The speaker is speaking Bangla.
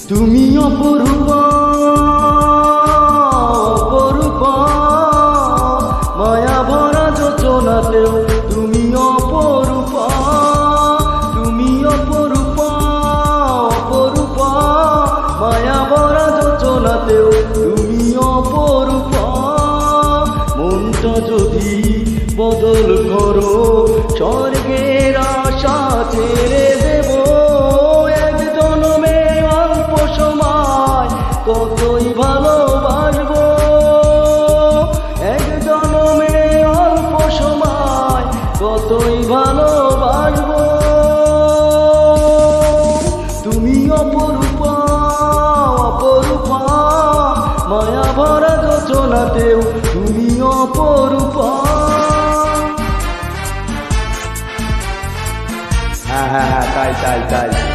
তুমি অপরূপা অপরূপা, মায়া ভরা যোচনাতেও তুমি অপরূপা। তুমি অপরূপা অপরূপা, মায়া ভরা যোচনাতেও তুমি অপরূপা। মনটা যদি বদল করো, স্বর্গের আশা ছেড়ে দেব। এক জন্মে অল্প সময় কতই ভালোবাসবো, এক জন্মে অল্প সময় কতই ভালোবাসবো। তুমি অপরূপা অপরূপা, মায়া ভরা যোচনাতেও তুমি অপরূপা। হ্যাঁ হ্যাঁ হ্যাঁ, তাই তাই তাই।